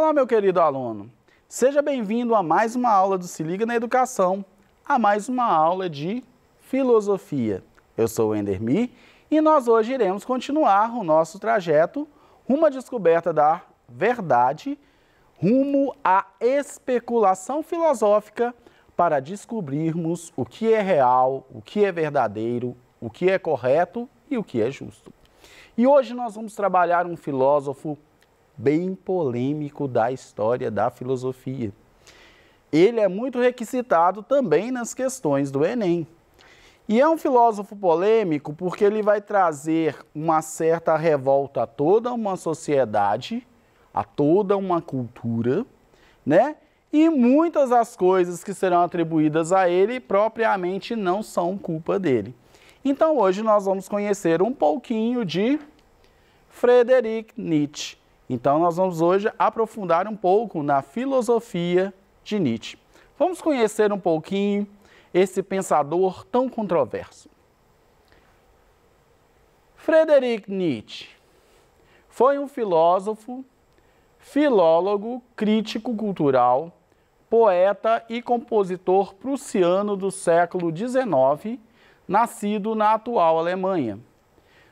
Olá, meu querido aluno. Seja bem-vindo a mais uma aula do Se Liga na Educação, a mais uma aula de filosofia. Eu sou o Endermi e nós hoje iremos continuar o nosso trajeto rumo à descoberta da verdade, rumo à especulação filosófica para descobrirmos o que é real, o que é verdadeiro, o que é correto e o que é justo. E hoje nós vamos trabalhar um filósofo bem polêmico da história da filosofia. Ele é muito requisitado também nas questões do Enem. E é um filósofo polêmico porque ele vai trazer uma certa revolta a toda uma sociedade, a toda uma cultura, né? E muitas das coisas que serão atribuídas a ele propriamente não são culpa dele. Então hoje nós vamos conhecer um pouquinho de Friedrich Nietzsche. Então nós vamos hoje aprofundar um pouco na filosofia de Nietzsche. Vamos conhecer um pouquinho esse pensador tão controverso. Friedrich Nietzsche foi um filósofo, filólogo, crítico cultural, poeta e compositor prussiano do século XIX, nascido na atual Alemanha.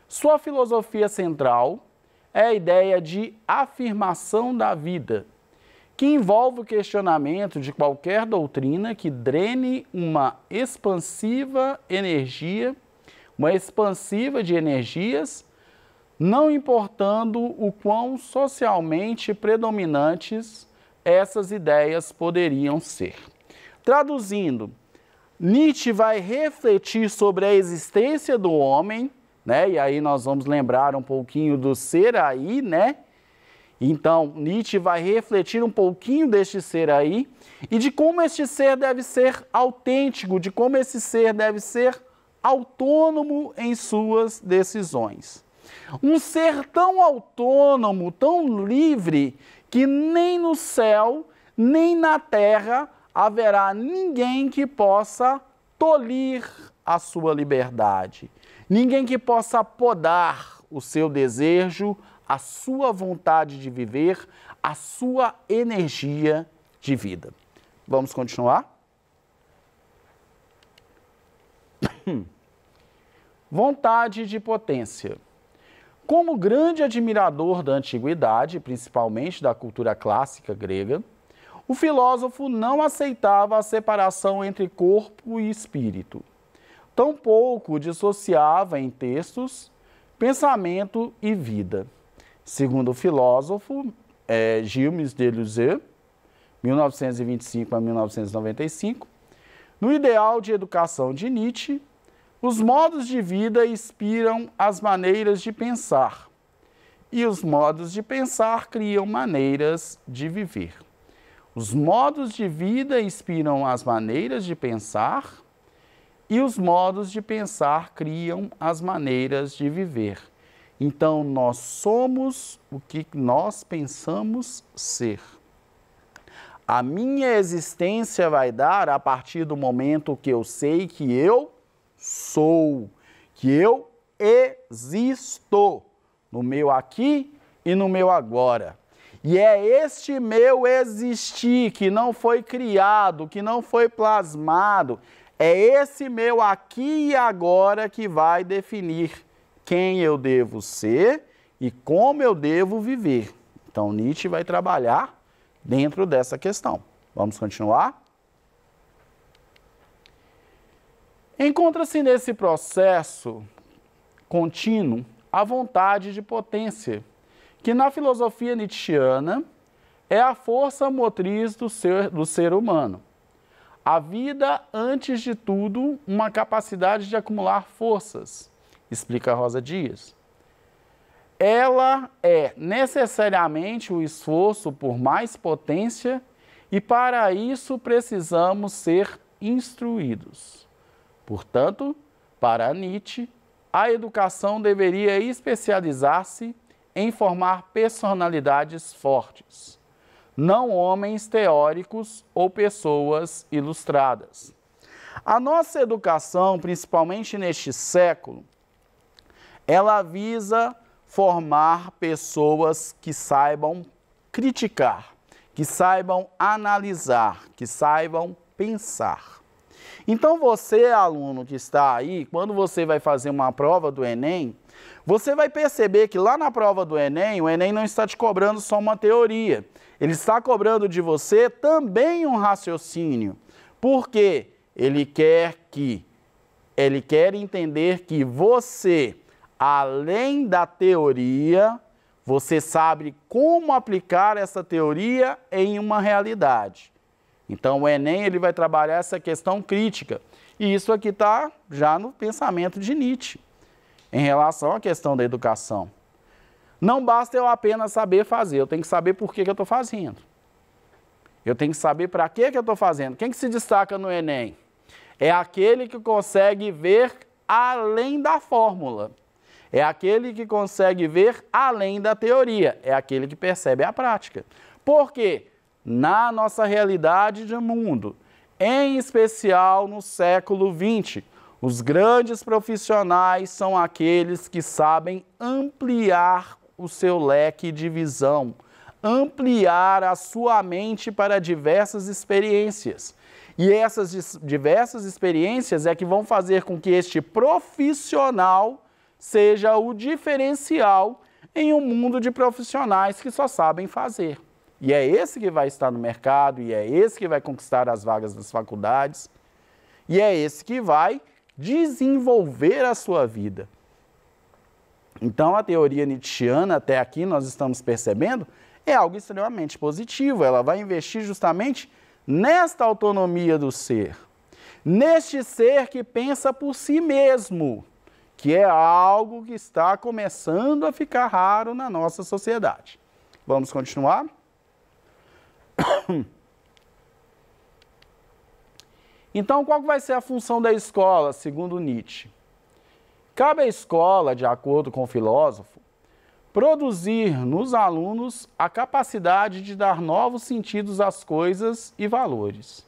Sua filosofia central é a ideia de afirmação da vida, que envolve o questionamento de qualquer doutrina que drene uma expansiva de energias, não importando o quão socialmente predominantes essas ideias poderiam ser. Traduzindo, Nietzsche vai refletir sobre a existência do homem, né? E aí nós vamos lembrar um pouquinho do ser aí, né? Então, Nietzsche vai refletir um pouquinho deste ser aí e de como este ser deve ser autêntico, de como esse ser deve ser autônomo em suas decisões. Um ser tão autônomo, tão livre, que nem no céu, nem na terra haverá ninguém que possa tolir a sua liberdade. Ninguém que possa podar o seu desejo, a sua vontade de viver, a sua energia de vida. Vamos continuar? Vontade de potência. Como grande admirador da antiguidade, principalmente da cultura clássica grega, o filósofo não aceitava a separação entre corpo e espírito. Tampouco dissociava em textos pensamento e vida. Segundo o filósofo Gilles Deleuze, 1925 a 1995, no ideal de educação de Nietzsche, os modos de vida inspiram as maneiras de pensar, e os modos de pensar criam maneiras de viver. Os modos de vida inspiram as maneiras de pensar, e os modos de pensar criam as maneiras de viver. Então, nós somos o que nós pensamos ser. A minha existência vai dar a partir do momento que eu sei que eu sou, que eu existo no meu aqui e no meu agora. E é este meu existir que não foi criado, que não foi plasmado, é esse meu aqui e agora que vai definir quem eu devo ser e como eu devo viver. Então, Nietzsche vai trabalhar dentro dessa questão. Vamos continuar? Encontra-se nesse processo contínuo a vontade de potência, que na filosofia nietzschiana é a força motriz do ser humano. A vida, antes de tudo, uma capacidade de acumular forças, explica Rosa Dias. Ela é necessariamente o esforço por mais potência e para isso precisamos ser instruídos. Portanto, para Nietzsche, a educação deveria especializar-se em formar personalidades fortes, não homens teóricos ou pessoas ilustradas. A nossa educação, principalmente neste século, ela visa formar pessoas que saibam criticar, que saibam analisar, que saibam pensar. Então você, aluno que está aí, quando você vai fazer uma prova do Enem, você vai perceber que lá na prova do Enem, o Enem não está te cobrando só uma teoria. Ele está cobrando de você também um raciocínio. Por quê? Ele quer entender que você, além da teoria, você sabe como aplicar essa teoria em uma realidade. Então o Enem ele vai trabalhar essa questão crítica. E isso aqui está já no pensamento de Nietzsche, em relação à questão da educação. Não basta eu apenas saber fazer, eu tenho que saber por que eu estou fazendo. Eu tenho que saber para que eu estou fazendo. Quem que se destaca no Enem? É aquele que consegue ver além da fórmula. É aquele que consegue ver além da teoria. É aquele que percebe a prática. Por quê? Na nossa realidade de mundo, em especial no século XX, os grandes profissionais são aqueles que sabem ampliar o seu leque de visão, ampliar a sua mente para diversas experiências. E essas diversas experiências é que vão fazer com que este profissional seja o diferencial em um mundo de profissionais que só sabem fazer. E é esse que vai estar no mercado, e é esse que vai conquistar as vagas das faculdades, e é esse que vai desenvolver a sua vida. Então, a teoria nietzschiana, até aqui nós estamos percebendo, é algo extremamente positivo. Ela vai investir justamente nesta autonomia do ser, neste ser que pensa por si mesmo, que é algo que está começando a ficar raro na nossa sociedade. Vamos continuar? Então, qual vai ser a função da escola, segundo Nietzsche? Cabe à escola, de acordo com o filósofo, produzir nos alunos a capacidade de dar novos sentidos às coisas e valores.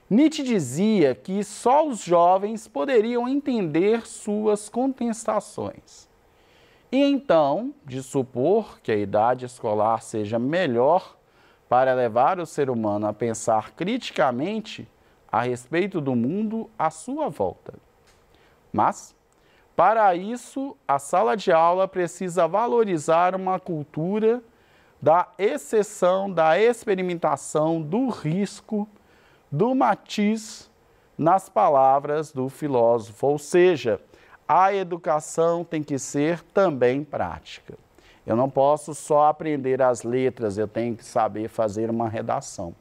Nietzsche dizia que só os jovens poderiam entender suas contestações. E então, de supor que a idade escolar seja melhor para levar o ser humano a pensar criticamente a respeito do mundo à sua volta. Mas, para isso, a sala de aula precisa valorizar uma cultura da exceção, da experimentação, do risco, do matiz nas palavras do filósofo. Ou seja, a educação tem que ser também prática. Eu não posso só aprender as letras, eu tenho que saber fazer uma redação.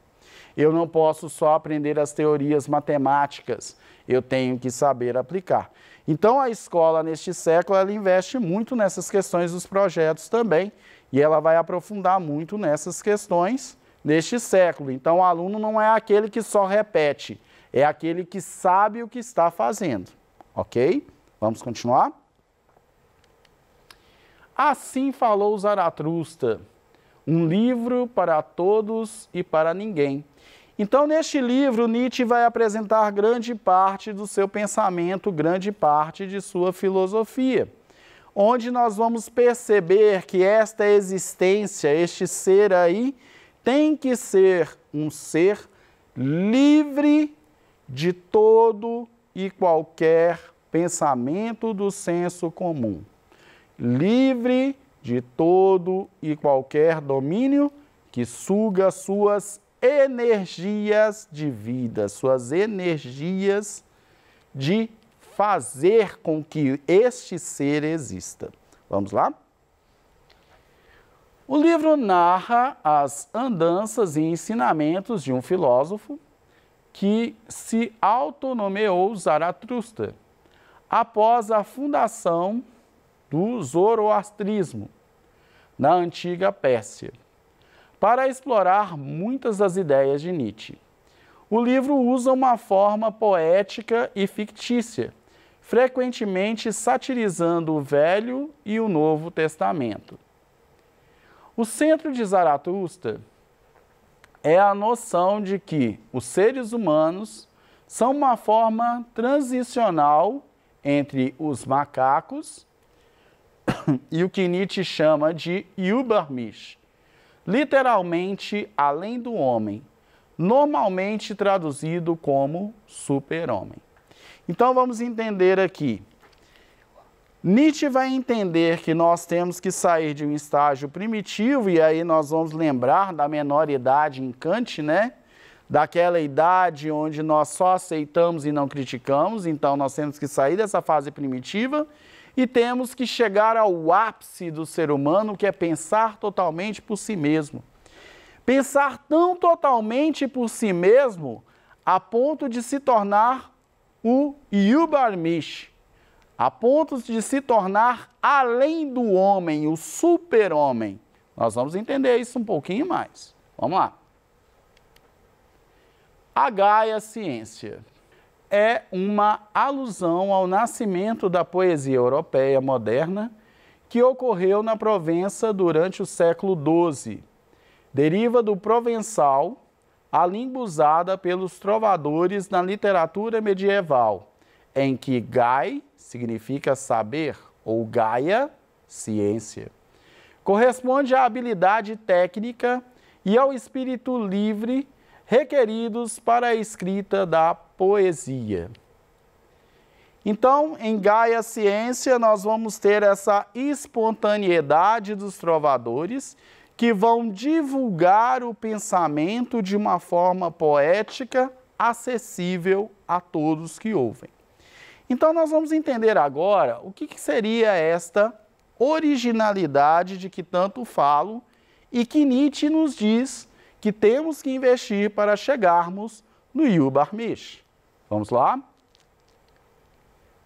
Eu não posso só aprender as teorias matemáticas, eu tenho que saber aplicar. Então, a escola, neste século, ela investe muito nessas questões dos projetos também, e ela vai aprofundar muito nessas questões neste século. Então, o aluno não é aquele que só repete, é aquele que sabe o que está fazendo. Ok? Vamos continuar? Assim falou Zaratustra, um livro para todos e para ninguém. Então, neste livro, Nietzsche vai apresentar grande parte do seu pensamento, grande parte de sua filosofia, onde nós vamos perceber que esta existência, este ser aí, tem que ser um ser livre de todo e qualquer pensamento do senso comum. Livre de todo e qualquer domínio que suga suas energias de vida, suas energias de fazer com que este ser exista. Vamos lá? O livro narra as andanças e ensinamentos de um filósofo que se autonomeou Zaratustra após a fundação do zoroastrismo na antiga Pérsia, para explorar muitas das ideias de Nietzsche. O livro usa uma forma poética e fictícia, frequentemente satirizando o Velho e o Novo Testamento. O centro de Zaratustra é a noção de que os seres humanos são uma forma transicional entre os macacos e o que Nietzsche chama de Übermensch, literalmente além do homem, normalmente traduzido como super-homem. Então vamos entender aqui. Nietzsche vai entender que nós temos que sair de um estágio primitivo, e aí nós vamos lembrar da menor idade em Kant, né? Daquela idade onde nós só aceitamos e não criticamos, então nós temos que sair dessa fase primitiva e temos que chegar ao ápice do ser humano, que é pensar totalmente por si mesmo. Pensar tão totalmente por si mesmo a ponto de se tornar o Übermensch, a ponto de se tornar além do homem, o super-homem. Nós vamos entender isso um pouquinho mais. Vamos lá. A Gaia Ciência é uma alusão ao nascimento da poesia europeia moderna que ocorreu na Provença durante o século XII. Deriva do provençal, a língua usada pelos trovadores na literatura medieval, em que Gai significa saber, ou Gaia, ciência. Corresponde à habilidade técnica e ao espírito livre requeridos para a escrita da poesia. Então, em Gaia Ciência, nós vamos ter essa espontaneidade dos trovadores que vão divulgar o pensamento de uma forma poética, acessível a todos que ouvem. Então, nós vamos entender agora o que seria esta originalidade de que tanto falo e que Nietzsche nos diz que temos que investir para chegarmos no Übermensch. Vamos lá?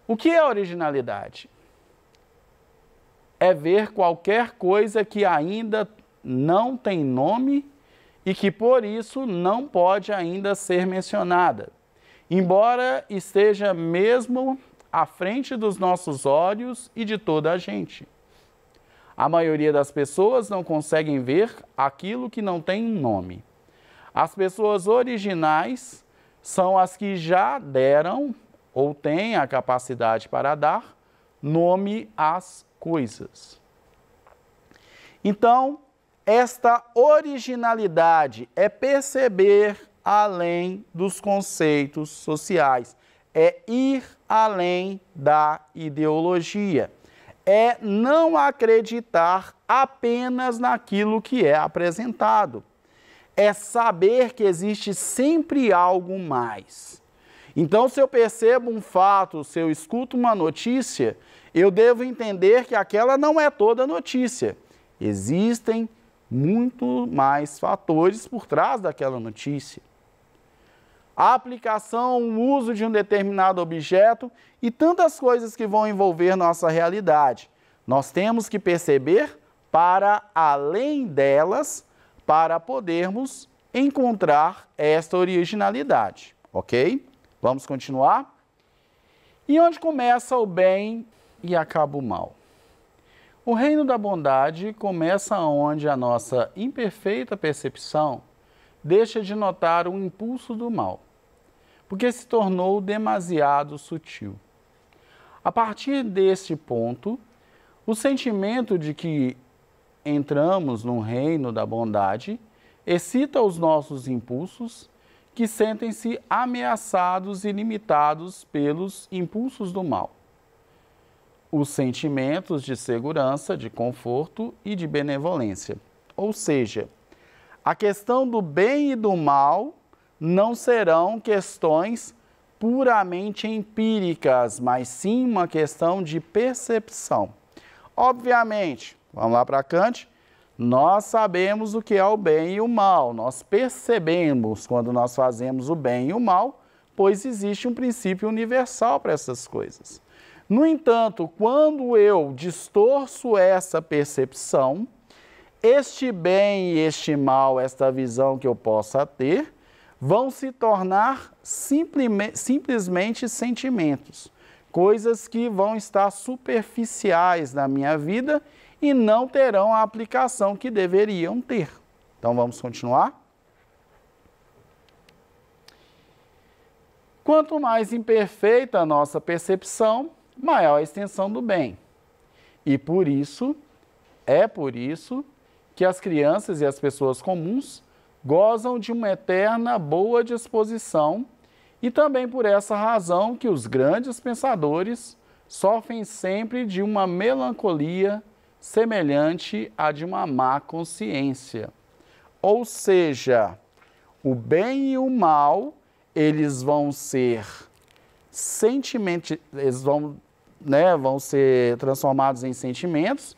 O que é originalidade? É ver qualquer coisa que ainda não tem nome e que por isso não pode ainda ser mencionada, embora esteja mesmo à frente dos nossos olhos e de toda a gente. A maioria das pessoas não conseguem ver aquilo que não tem um nome. As pessoas originais são as que já deram ou têm a capacidade para dar nome às coisas. Então, esta originalidade é perceber além dos conceitos sociais, é ir além da ideologia, é não acreditar apenas naquilo que é apresentado, é saber que existe sempre algo mais. Então, se eu percebo um fato, se eu escuto uma notícia, eu devo entender que aquela não é toda notícia. Existem muito mais fatores por trás daquela notícia. A aplicação, o uso de um determinado objeto e tantas coisas que vão envolver nossa realidade. Nós temos que perceber para além delas, para podermos encontrar esta originalidade, ok? Vamos continuar? E onde começa o bem e acaba o mal? O reino da bondade começa onde a nossa imperfeita percepção deixa de notar o impulso do mal, porque se tornou demasiado sutil. A partir deste ponto, o sentimento de que entramos no reino da bondade excita os nossos impulsos, que sentem-se ameaçados e limitados pelos impulsos do mal. Os sentimentos de segurança, de conforto e de benevolência. Ou seja, a questão do bem e do mal não serão questões puramente empíricas, mas sim uma questão de percepção. Obviamente, vamos lá para Kant, nós sabemos o que é o bem e o mal, nós percebemos quando nós fazemos o bem e o mal, pois existe um princípio universal para essas coisas. No entanto, quando eu distorço essa percepção, este bem e este mal, esta visão que eu possa ter, vão se tornar simplesmente sentimentos, coisas que vão estar superficiais na minha vida e não terão a aplicação que deveriam ter. Então vamos continuar? Quanto mais imperfeita a nossa percepção, maior a extensão do bem. E por isso que as crianças e as pessoas comuns gozam de uma eterna boa disposição e também por essa razão que os grandes pensadores sofrem sempre de uma melancolia semelhante à de uma má consciência. Ou seja, o bem e o mal, eles vão ser vão ser transformados em sentimentos,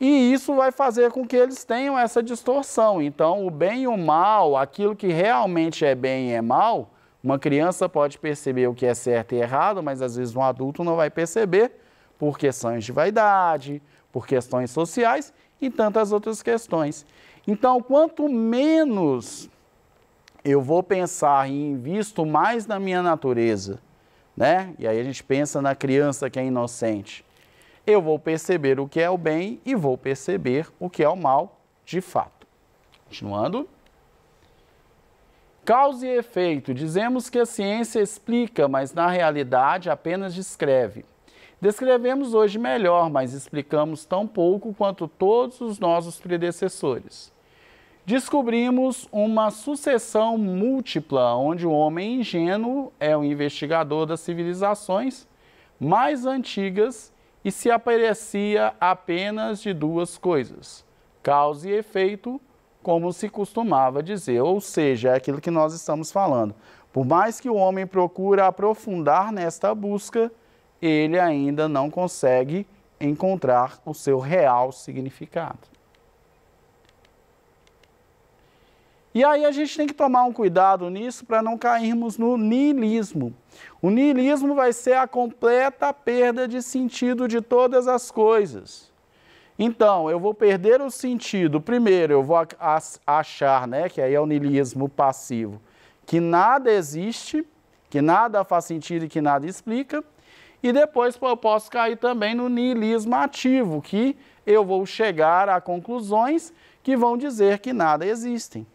e isso vai fazer com que eles tenham essa distorção. Então, o bem e o mal, aquilo que realmente é bem e é mal, uma criança pode perceber o que é certo e errado, mas às vezes um adulto não vai perceber por questões de vaidade, por questões sociais e tantas outras questões. Então, quanto menos eu vou pensar e invisto mais na minha natureza, né? E aí a gente pensa na criança que é inocente. Eu vou perceber o que é o bem e vou perceber o que é o mal de fato. Continuando. Causa e efeito. Dizemos que a ciência explica, mas na realidade apenas descreve. Descrevemos hoje melhor, mas explicamos tão pouco quanto todos os nossos predecessores. Descobrimos uma sucessão múltipla, onde o homem ingênuo é o investigador das civilizações mais antigas e se aparecia apenas de duas coisas, causa e efeito, como se costumava dizer, ou seja, é aquilo que nós estamos falando. Por mais que o homem procure aprofundar nesta busca, ele ainda não consegue encontrar o seu real significado. E aí a gente tem que tomar um cuidado nisso para não cairmos no niilismo. O niilismo vai ser a completa perda de sentido de todas as coisas. Então, eu vou perder o sentido. Primeiro, eu vou achar, né, que aí é o niilismo passivo, que nada existe, que nada faz sentido e que nada explica. E depois eu posso cair também no niilismo ativo, que eu vou chegar a conclusões que vão dizer que nada existem.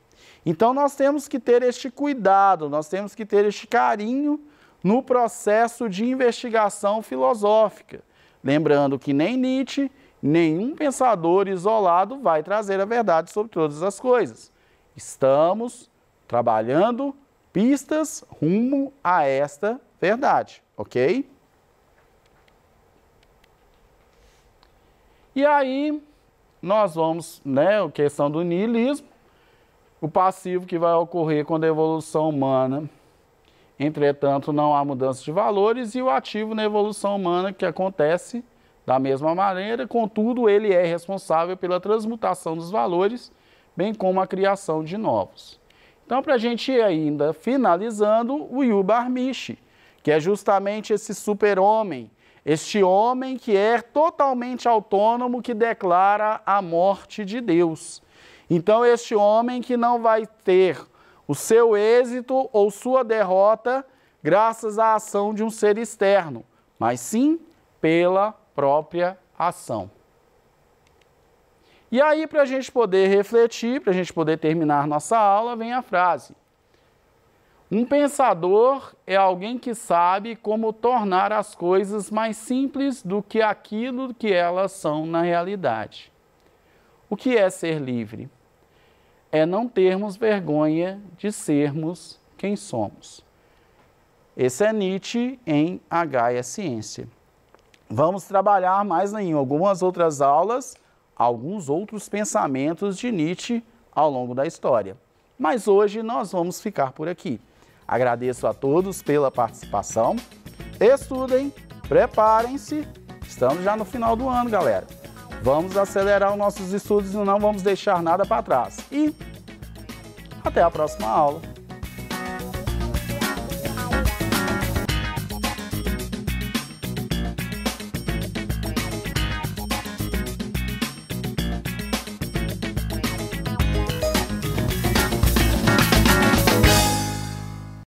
Então, nós temos que ter este cuidado, nós temos que ter este carinho no processo de investigação filosófica. Lembrando que nem Nietzsche, nenhum pensador isolado vai trazer a verdade sobre todas as coisas. Estamos trabalhando pistas rumo a esta verdade, ok? E aí, nós vamos, né, a questão do niilismo, o passivo que vai ocorrer quando a evolução humana, entretanto, não há mudança de valores, e o ativo na evolução humana que acontece da mesma maneira, contudo, ele é responsável pela transmutação dos valores, bem como a criação de novos. Então, para a gente ir ainda finalizando, o Yuval Harari, que é justamente esse super-homem, este homem que é totalmente autônomo, que declara a morte de Deus. Então, este homem que não vai ter o seu êxito ou sua derrota graças à ação de um ser externo, mas sim pela própria ação. E aí, para a gente poder refletir, para a gente poder terminar nossa aula, vem a frase. Um pensador é alguém que sabe como tornar as coisas mais simples do que aquilo que elas são na realidade. O que é ser livre? É não termos vergonha de sermos quem somos. Esse é Nietzsche em H e a Ciência. Vamos trabalhar mais em algumas outras aulas, alguns outros pensamentos de Nietzsche ao longo da história. Mas hoje nós vamos ficar por aqui. Agradeço a todos pela participação. Estudem, preparem-se. Estamos já no final do ano, galera. Vamos acelerar os nossos estudos e não vamos deixar nada para trás. E até a próxima aula.